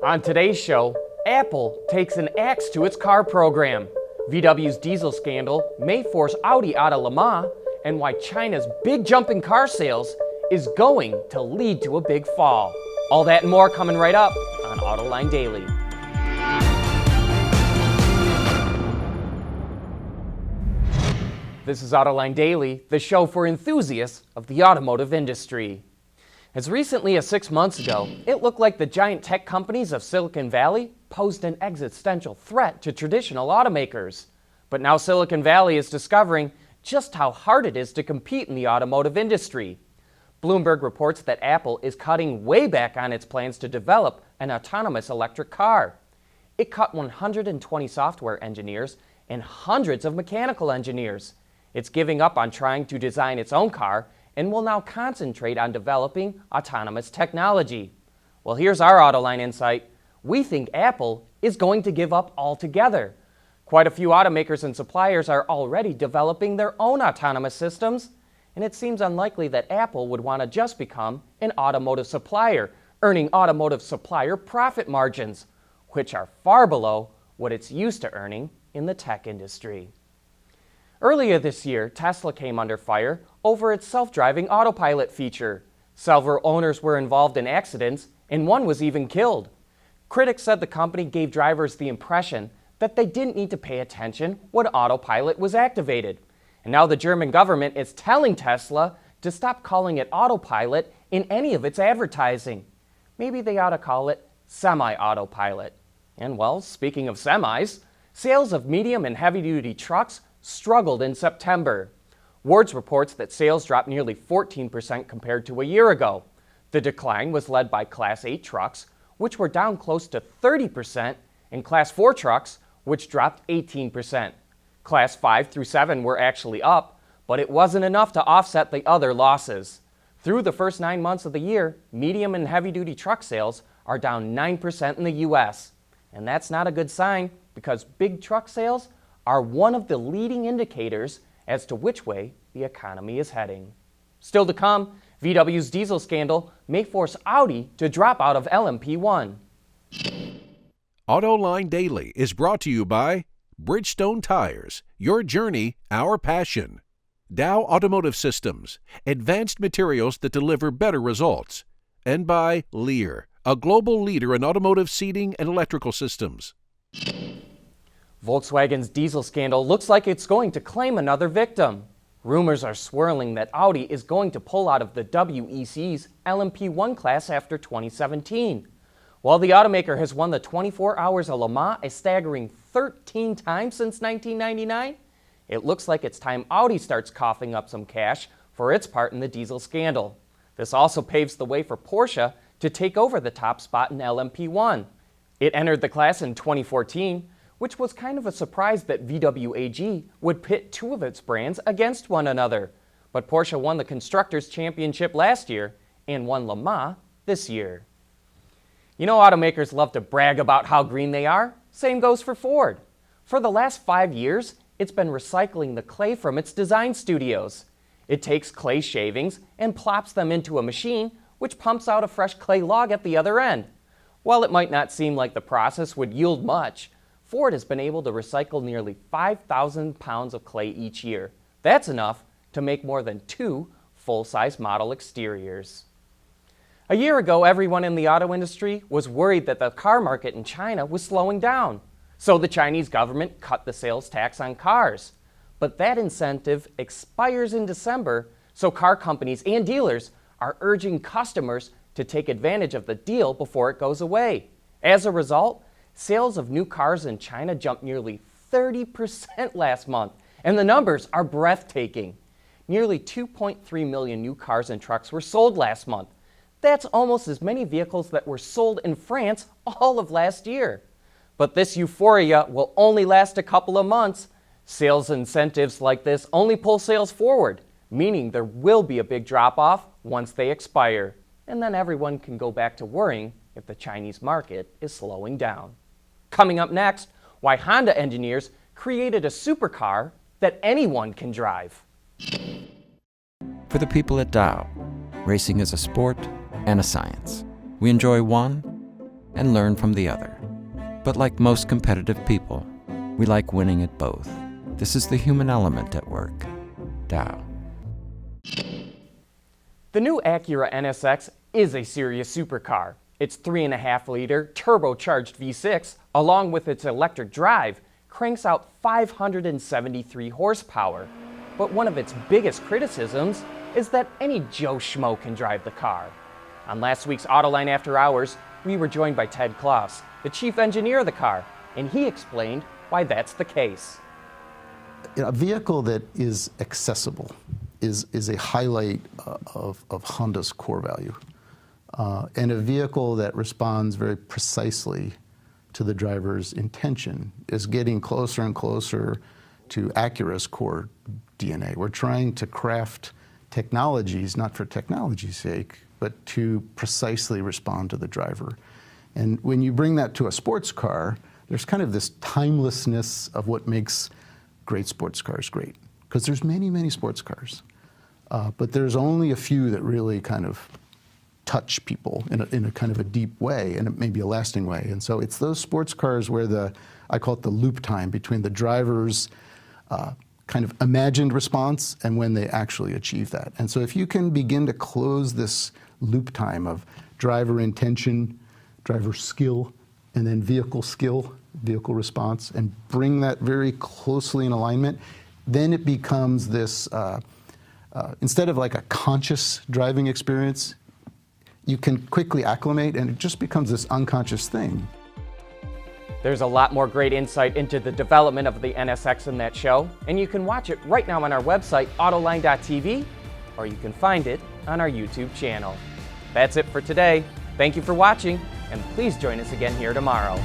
On today's show, Apple takes an axe to its car program, VW's diesel scandal may force Audi out of Le Mans, and why China's big jump in car sales is going to lead to a big fall. All that and more coming right up on Autoline Daily. This is Autoline Daily, the show for enthusiasts of the automotive industry. As recently as 6 months ago, it looked like the giant tech companies of Silicon Valley posed an existential threat to traditional automakers. But now Silicon Valley is discovering just how hard it is to compete in the automotive industry. Bloomberg reports that Apple is cutting way back on its plans to develop an autonomous electric car. It cut 120 software engineers and hundreds of mechanical engineers. It's giving up on trying to design its own car and will now concentrate on developing autonomous technology. Well, here's our Autoline insight. We think Apple is going to give up altogether. Quite a few automakers and suppliers are already developing their own autonomous systems, and it seems unlikely that Apple would want to just become an automotive supplier, earning automotive supplier profit margins, which are far below what it's used to earning in the tech industry. Earlier this year, Tesla came under fire over its self-driving AutoPilot feature. Several owners were involved in accidents, and one was even killed. Critics said the company gave drivers the impression that they didn't need to pay attention when AutoPilot was activated. And now the German government is telling Tesla to stop calling it AutoPilot in any of its advertising. Maybe they ought to call it semi-AutoPilot. And well, speaking of semis, sales of medium and heavy-duty trucks struggled in September. Wards reports that sales dropped nearly 14% compared to a year ago. The decline was led by Class 8 trucks, which were down close to 30%, and Class 4 trucks, which dropped 18%. Class 5 through 7 were actually up, but it wasn't enough to offset the other losses. Through the first 9 months of the year, medium and heavy-duty truck sales are down 9% in the U.S. And that's not a good sign because big truck sales are one of the leading indicators as to which way the economy is heading. Still to come, VW's diesel scandal may force Audi to drop out of LMP1. Autoline Daily is brought to you by Bridgestone Tires, your journey, our passion. Dow Automotive Systems, advanced materials that deliver better results. And by Lear, a global leader in automotive seating and electrical systems. Volkswagen's diesel scandal looks like it's going to claim another victim. Rumors are swirling that Audi is going to pull out of the WEC's LMP1 class after 2017. While the automaker has won the 24 Hours of Le Mans a staggering 13 times since 1999, it looks like it's time Audi starts coughing up some cash for its part in the diesel scandal. This also paves the way for Porsche to take over the top spot in LMP1. It entered the class in 2014, which was kind of a surprise that VW AG would pit two of its brands against one another. But Porsche won the Constructors' Championship last year and won Le Mans this year. You know, automakers love to brag about how green they are. Same goes for Ford. For the last 5 years, it's been recycling the clay from its design studios. It takes clay shavings and plops them into a machine, which pumps out a fresh clay log at the other end. While it might not seem like the process would yield much, Ford has been able to recycle nearly 5,000 pounds of clay each year. That's enough to make more than 2 full-size model exteriors. A year ago, everyone in the auto industry was worried that the car market in China was slowing down. So the Chinese government cut the sales tax on cars. But that incentive expires in December, so car companies and dealers are urging customers to take advantage of the deal before it goes away. As a result, sales of new cars in China jumped nearly 30% last month, and the numbers are breathtaking. Nearly 2.3 million new cars and trucks were sold last month. That's almost as many vehicles that were sold in France all of last year. But this euphoria will only last a couple of months. Sales incentives like this only pull sales forward, meaning there will be a big drop-off once they expire. And then everyone can go back to worrying if the Chinese market is slowing down. Coming up next, why Honda engineers created a supercar that anyone can drive. For the people at Dow, racing is a sport and a science. We enjoy one and learn from the other. But like most competitive people, we like winning at both. This is the human element at work. Dow. The new Acura NSX is a serious supercar. Its 3.5-liter turbocharged V6, along with its electric drive, cranks out 573 horsepower. But one of its biggest criticisms is that any Joe Schmo can drive the car. On last week's Autoline After Hours, we were joined by Ted Klaus, the chief engineer of the car, and he explained why that's the case. A vehicle that is accessible is a highlight of Honda's core value. And a vehicle that responds very precisely to the driver's intention is getting closer and closer to Acura's core DNA. We're trying to craft technologies, not for technology's sake, but to precisely respond to the driver. And when you bring that to a sports car, there's kind of this timelessness of what makes great sports cars great. Because there's many, many sports cars. But there's only a few that really kind of touch people in a kind of a deep way, and it may be a lasting way. And so it's those sports cars where I call it the loop time between the driver's kind of imagined response and when they actually achieve that. And so if you can begin to close this loop time of driver intention, driver skill, and then vehicle skill, vehicle response, and bring that very closely in alignment, then it becomes this, instead of like a conscious driving experience, you can quickly acclimate and it just becomes this unconscious thing. There's a lot more great insight into the development of the NSX in that show, and you can watch it right now on our website, Autoline.tv, or you can find it on our YouTube channel. That's it for today. Thank you for watching, and please join us again here tomorrow.